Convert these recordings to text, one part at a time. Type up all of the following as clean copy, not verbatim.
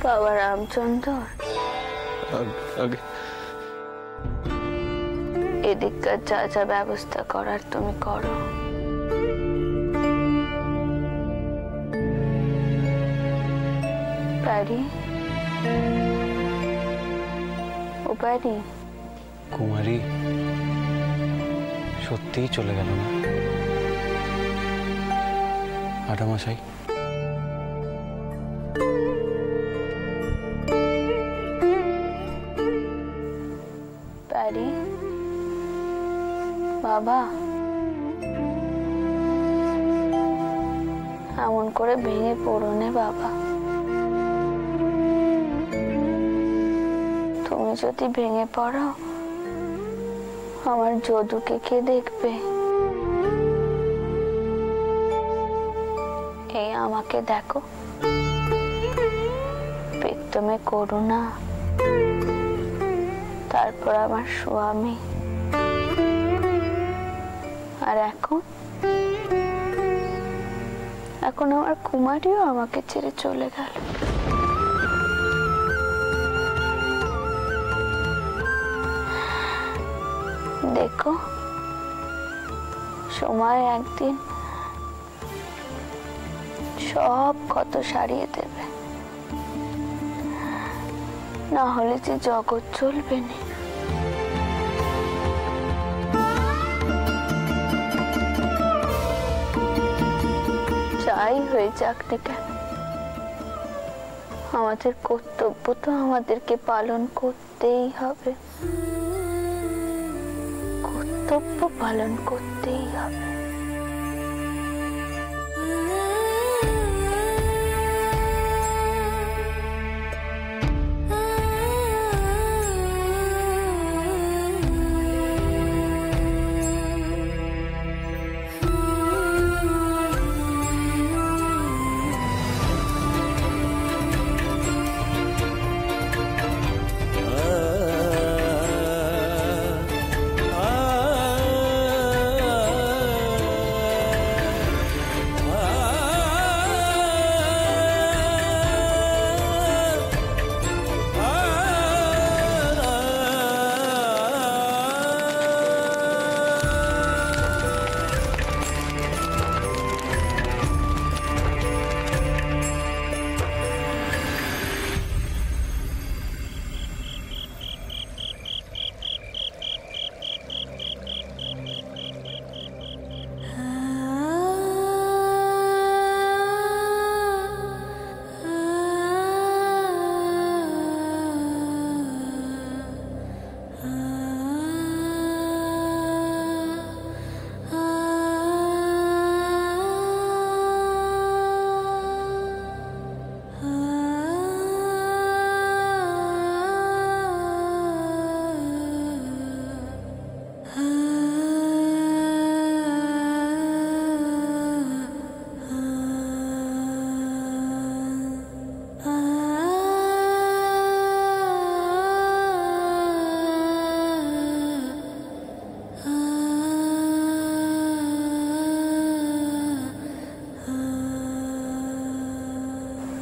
বাবা রামচন্দ্র, এদিককার যা যা ব্যবস্থা করার তুমি করো। পারি ও পারি। কুমারী সত্যিই চলে গেল না আটামশাই? পারি বাবা, এমন করে ভেঙে পড়ো না বাবা। তুমি যদি ভেঙে পড়ো, আমার যদুকে কে দেখবে? এই আমাকে দেখো, পেট্টমে করুণা, তারপর আমার স্বামী, আর এখন আমার কুমারীও আমাকে ছেড়ে চলে গেল। দেখো, সময় একদিন সব ক্ষত সারিয়ে দেবে, না হলে যে জগৎ চলবে না। যাই হয়ে যাক না কেন, আমাদের কর্তব্য তো আমাদেরকে পালন করতেই হবে, কর্তব্য পালন করতেই হবে।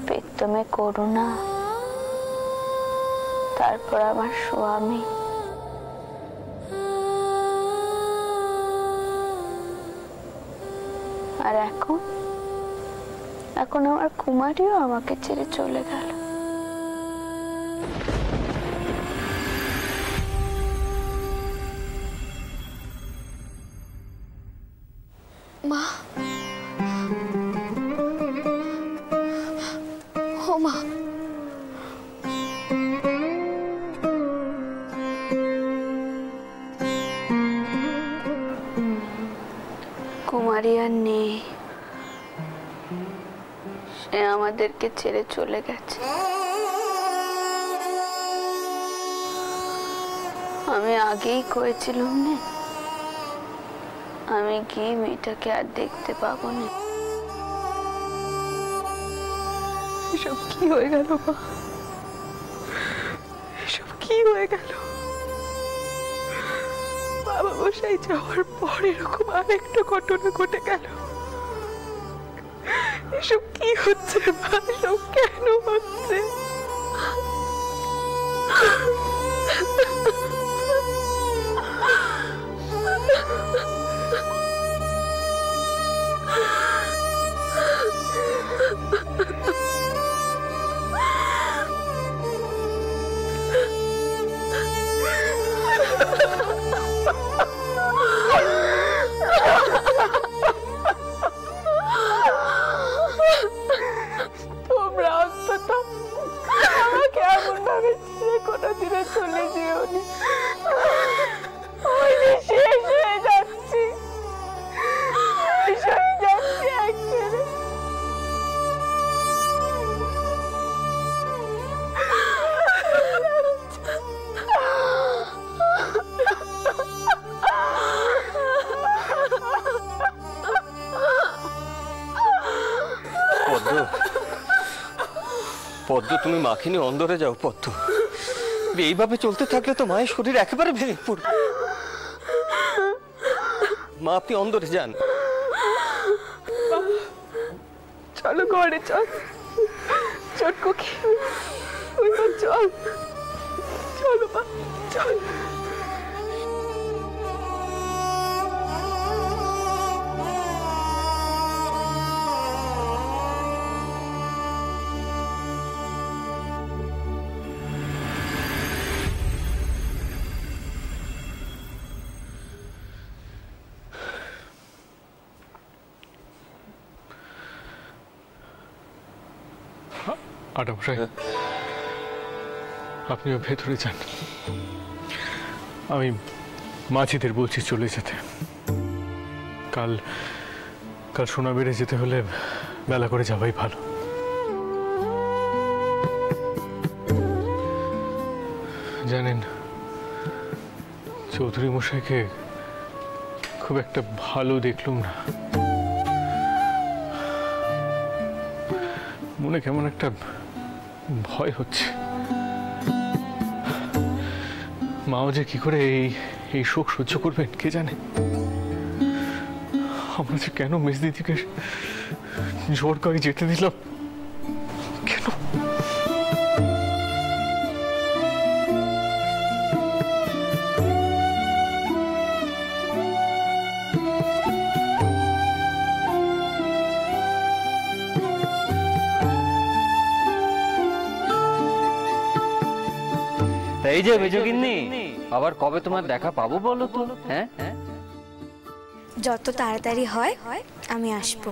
পেট্টমে করুণা, তারপর আমার স্বামী, আর এখন আমার কুমারীও আমাকে ছেড়ে চলে গেল। মা, ও মা, কুমারী আর নেই, সে আমাদেরকে ছেড়ে চলে গেছে। আমি আগেই করেছিলাম না, আমি গিয়ে মেয়েটাকে আর দেখতে পাবো না। এসব কি হয়ে গেল মা? এসব কি হয়ে গেল? বাবা মশাই যাওয়ার পর এরকম আরেকটা ঘটনা ঘটে গেল। এসব কি হচ্ছে মা? এসব কেন হচ্ছে? তোমরা অন্তত আমাকে এমন ভাবে ছেড়ে কোনোদিনও চলে যেওনি। ওই যে শেষ হয়ে যাচ্ছি, শেষ হয়ে যাচ্ছি একেবারে। পদ্ম, পদ্ম, তুমি মাকে নিয়ে অন্দরে যাও। পদ্ম, এইভাবে চলতে থাকলে তো মায়ের শরীর একেবারে ভেঙে পড়বে। মা, আপনি অন্দরে যান। চলো ঘরে চল, চটকো চল, চলো মা, চল। আটামশাই, আপনিও ভেতরে যান। আমি মাঝিদের বলছি চলে যেতে। কাল সোনাবেড়ে যেতে হলে বেলা করে যাওয়াই ভালো। জানেন, চৌধুরী মশাইকে খুব একটা ভালো দেখলুম না। মনে কেমন একটা ভয় হচ্ছে। মাও যে কি করে এই শোক সহ্য করবেন কে জানে। আমরা যে কেন মেজদিদিকে জোর করে যেতে দিলাম, কেন? এই যে মেজগিন্নি, আবার কবে তোমার দেখা পাবো বলো তো? হ্যাঁ, যত তাড়াতাড়ি হয় আমি আসবো।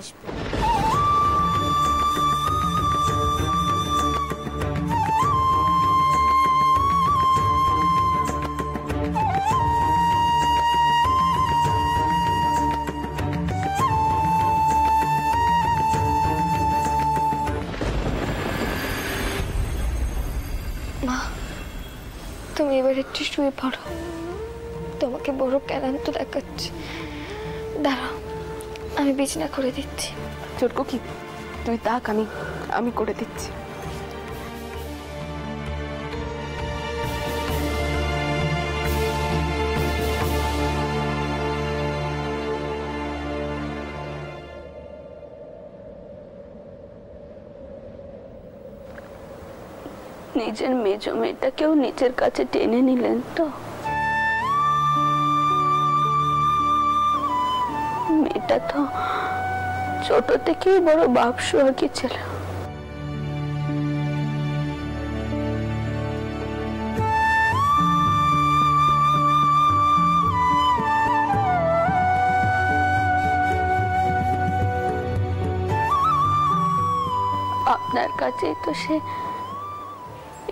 মা, তুমি এবার একটু শুয়ে পড়ো, তোমাকে বড় ক্লান্ত দেখাচ্ছে। দাঁড়াও, আমি বিছানা করে দিচ্ছি। চটকো কি, তুই তাক, আমি করে দিচ্ছি। নিজের মেজ মেয়েটাকেও নিজের কাছে টেনে নিলেন তো। মেয়েটা তো ছোট থেকেই বড় বাপ সোহাগী ছিল। আপনার কাছেই তো সে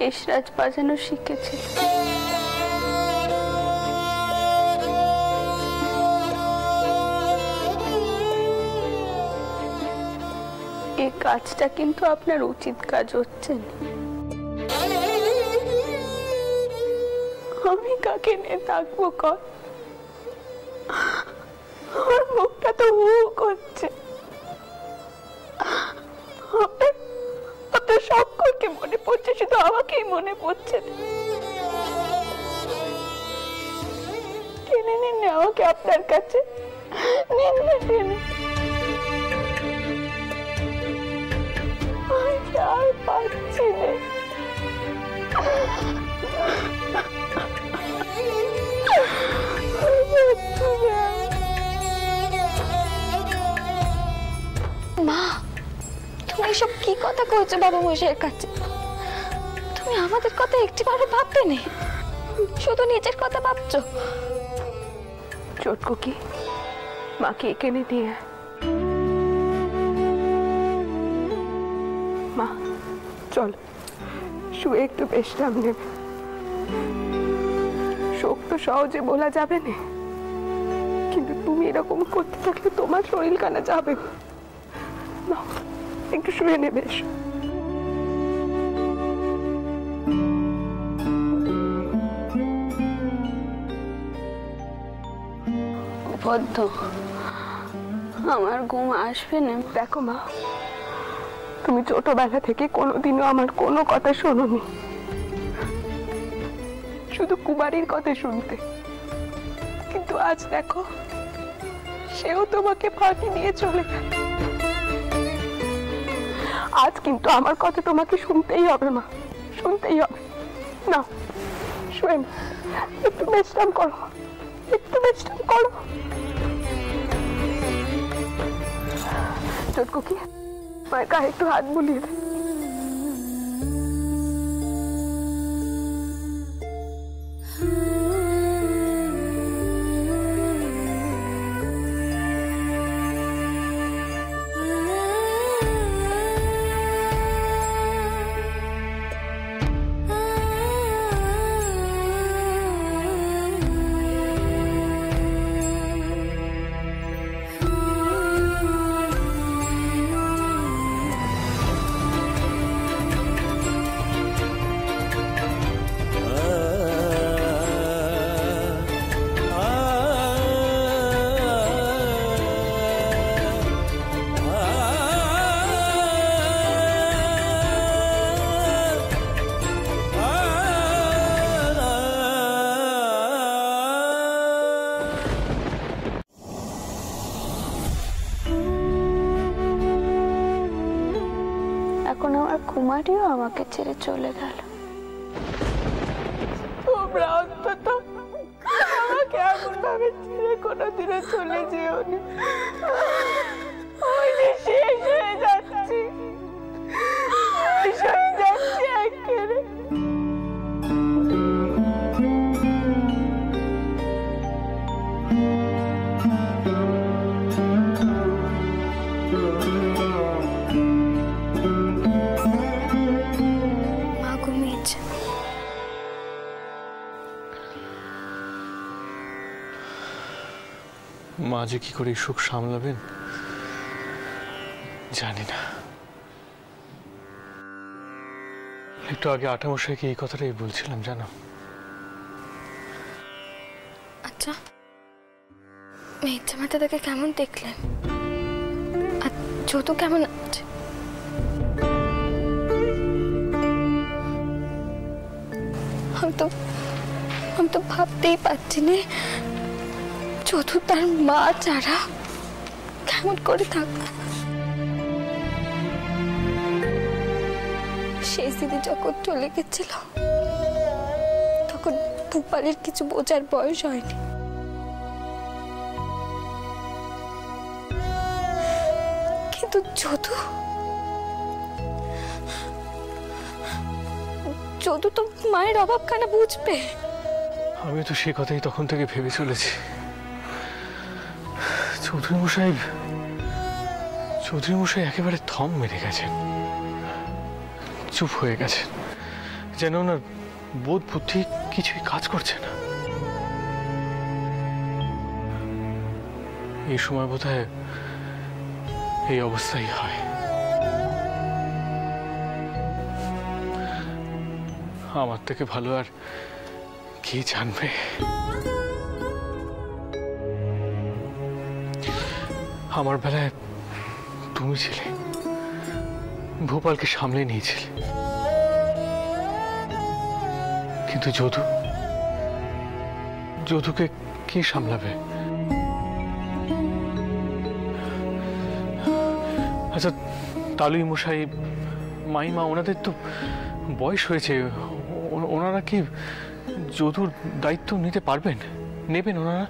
এসরাজ বাজানো শিখেছিল। এই কাজটা কিন্তু আপনার উচিত কাজ হচ্ছে না। আমি কাকে নিয়ে থাকবো কর? আমার মুখটা তো হু করছে। আপনার সকলকে মনে পড়ছে, শুধু আমাকেই মনে পড়ছে। টেনে নিন আমাকে আপনার কাছে, নিন না টেনে। আর পাচ্ছি না। মা, তুমি এসব কি কথা কইছো বাবা মশাইয়ের কাছে? তুমি আমাদের কথা একটিবারও ভাবতে নেই, শুধু নিজের কথা ভাবছো। চটকু কি মাকে এখানে নিয়ে আয়। মা চল, শুয়ে একটু বিশ্রাম নেবে। শোক তো সহজে বলা যাবে না, কিন্তু তুমি এরকম করতে থাকলে তোমার শরীর কানা যাবে না। একটু শুয়ে নেবে। পদ্ম, আমার ঘুম আসবে না। দেখো মা, তুমি ছোটবেলা থেকে কোনোদিনও আমার কোনো কথা শোনোনি, শুধু কুমারীর কথা শুনতে। কিন্তু আজ দেখো, সেও তোমাকে ফাঁকি দিয়ে চলে গেল। আজ কিন্তু আমার কথা তোমাকে শুনতেই হবে মা, শুনতেই হবে। না, শুয়ে না, একটু বিশ্রাম করো, একটু বিশ্রাম করো। চটকু কি মায়ের গায়ে একটু হাত বুলিয়ে দে। এখন আমার কুমারীও আমাকে ছেড়ে চলে গেল। তোমরা অন্তত আমাকে এমন ভাবে ছেড়ে কোনোদিনও চলে যেও না। ওই যে শেষ হয়ে যাচ্ছি, শেষ হয়ে যাচ্ছি একেবারে। মা ঘুমিয়েছে। মা যে কি করে এই সুখ সামলাবেন জানি না। একটু আগে আটামশাইকে এই কথাটাই বলছিলাম, জানো। আচ্ছা, মেয়ের জামাইটাকে কেমন দেখলেন? আর যদু কেমন আছে? আমি তো ভাবতেই পারছি না যদু তার মা ছাড়া কেমন করে থাকবে। সেই দিদি যখন চলে গেছিল তখন ভূপালের কিছু বোঝার বয়স হয়নি। কিন্তু যদু তো মায়ের অভাব কেন বুঝবে? আমি তো সেই কথাই তখন থেকে ভেবে চলেছি। চৌধুরী মশাই একেবারে থম মেরে গেছেন, চুপ হয়ে গেছেন, যেন ওনার বোধ বুদ্ধি কিছুই কাজ করছে না। এই সময় বোধহয় এই অবস্থাই হয়। আমার থেকে ভালো আর কি জানবে? আমার বেলায় তুমি ছিলে, ভোপালকে সামলে নিয়েছিলে, কিন্তু যদুকে কে সামলাবে? আচ্ছা, তালুই মশাই, মাইমা, ওনাদের তো বয়স হয়েছে, ওনারা কি যদুর দায়িত্ব নিতে পারবেন, নেবেন ওনারা?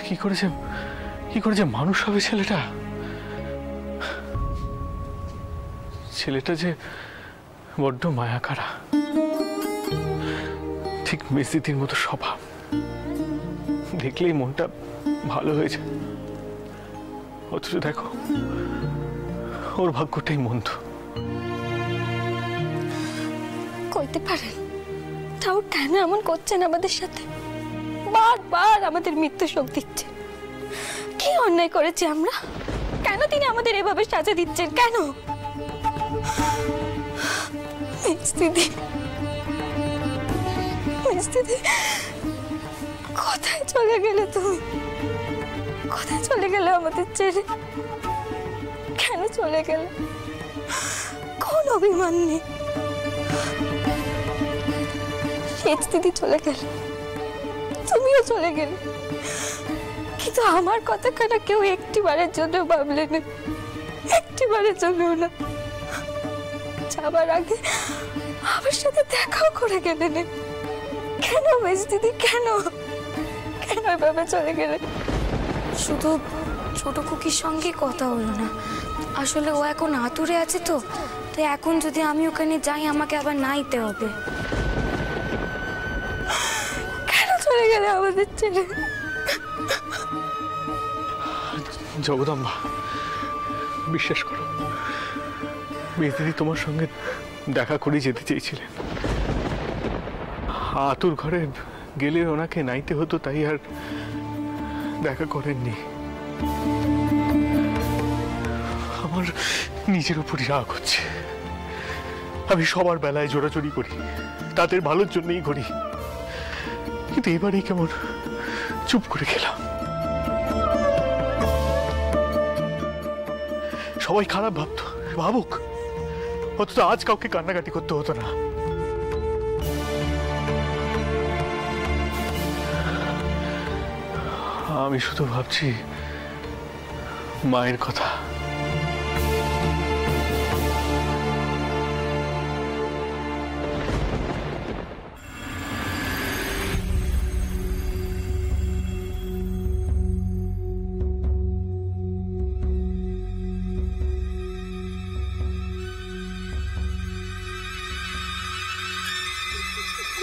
কি করেছে মানুষ হবে ছেলেটা? ছেলেটা যে বড্ড মায়াকারা, ঠিক মেজদিদির মতো স্বভাব, দেখলেই মনটা ভালো হয়ে যায়। অথচ দেখো ওর ভাগ্যটাই মন্দ। কইতে পারেন তাও কেন এমন করছেন আমাদের সাথে? বারবার আমাদের মৃত্যু শোক দিচ্ছেন। কি অন্যায় করেছি আমরা? কেন তিনি আমাদের এভাবে সাজা দিচ্ছেন? কেন? দিদি, কোথায় চলে গেলে তুমি? কোথায় চলে গেলে আমাদের ছেড়ে? কেন চলে গেলে? কোন অভিমান নেই? দিদি চলে গেল, তুমিও চলে গেলে, কিন্তু আমার কথা কেন কেউ একটিবারের জন্য ভাবলে না? একটিবারের জন্য না। যাবার আগে আমার সাথে দেখাও করে গেলে না। কেন দিদি, কেন কেন এভাবে চলে গেলে? শুধু ছোট খুকির সঙ্গে কথা হলো না। আসলে ও এখন আতুরে আছে, তো এখন যদি আমি ওখানে যাই আমাকে আবার নাইতে হবে। কেন চলে গেলে আমাদের ছেড়ে? জগদম্বা, বিশ্বাস করো, মেজদিদি তোমার সঙ্গে দেখা করে যেতে চেয়েছিলেন। আতুর ঘরে গেলে ওনাকে নাইতে হতো, তাই আর দেখা করেননি। আমার নিজের উপরই রাগ হচ্ছে। আমি সবার বেলায় জোরাজোরি করি, তাদের ভালোর জন্যই করি, কিন্তু এবারেই কেমন চুপ করে গেলাম। সবাই খারাপ ভাবতো, ভাবুক, অথচ আজ কাউকে কান্নাকাটি করতে হতো না। আমি শুধু ভাবছি মায়ের কথা।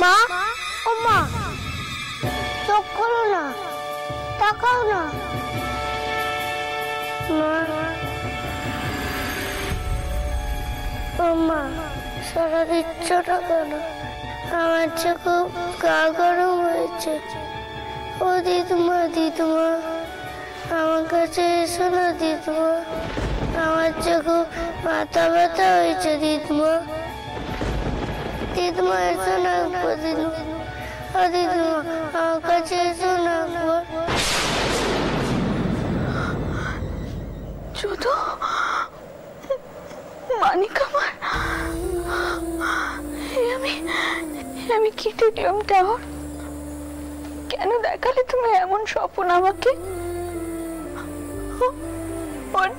মা, ও মা, চোখ খোলো না, তাকাও না। ও মা, সারা দিচ্ছ না কেন? আমার যে খুব গা গরম হয়েছে। ও দিদুমা, দিদুমা, আমার কাছে এসো না দিদুমা। আমার যে খুব মাথা ব্যথা হয়েছে দিদুমা। দিদুমা এসো না একবার, দিদুমা। ও দিদুমা, আমার কাছে এসো না একবার। যদু, মানিক আমার, আমি কি দেখলাম? দেওর, কেন দেখালে তুমি এমন স্বপ্ন আমাকে? ওর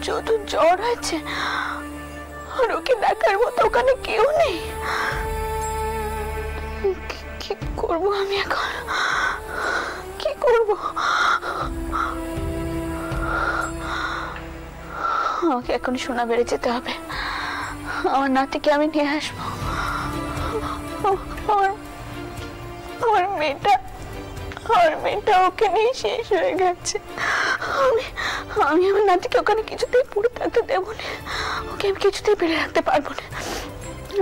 যদু জ্বর হয়েছে, আর ওকে দেখার মতো ওখানে কেউ নেই। কি করবো আমি এখন? কি করবো? আমাকে এখন সোনা বেড়ে যেতে হবে। আমার নাতিকে আমি নিয়ে আসবো। আমার মেয়েটা ওকে নিয়ে শেষ হয়ে গেছে। আমি আমার নাতিকে ওখানে কিছুতেই পুরো থাকতে দেবো না। ওকে আমি কিছুতেই বেড়ে রাখতে পারবো না।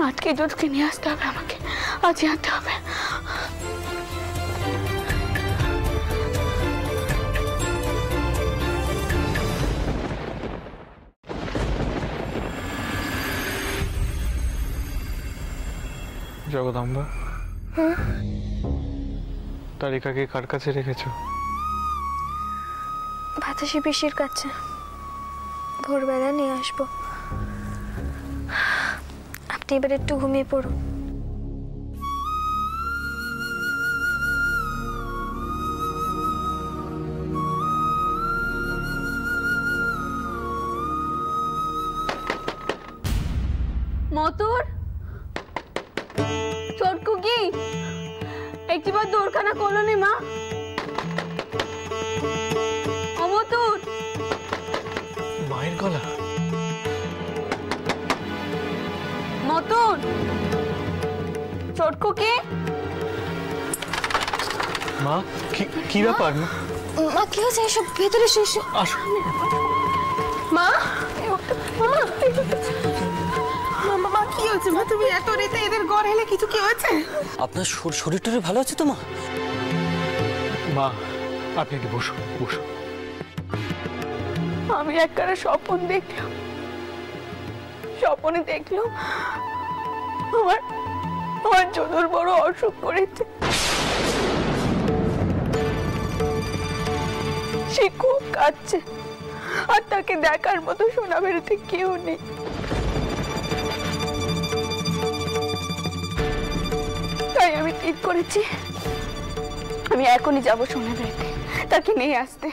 আজকে যদুকে নিয়ে আসতে হবে, আমাকে আজই আনতে হবে। জগদম্বা, তালিকাকে কার কাছে রেখেছো? বাতাসি পিসির কাছে। ভোরবেলা নিয়ে আসবো। আপনি এবার একটু ঘুমিয়ে পড়ুন। মতুর, ছোটকু কি একটিবার দোরখানা করলো মা। অমতুর মায়ের গলা। মতন চটকো কে? মা কি ব্যাপার? মা কি হয়েছে? এসব ভেতরে এসো। আসো। মা মা কি হয়েছে মা? তুমি এত রাতে এদের ঘর এলে কিছু কি হয়েছে? আপনার শরীর টরীর ভালো আছে তো মা? মা আপনি একটু বসুন বসুন। আমি একবারে স্বপ্ন দেখলাম, স্বপ্নে দেখলাম আমার জনুর বড় অসুখ করেছে। সে খুব কাঁদছে আর তাকে দেখার মতো সোনা বেরোতে কেউ নেই। তাই আমি ঠিক করেছি আমি এখনই যাবো সোনা বেরোতে, তাকে নিয়ে আসতে।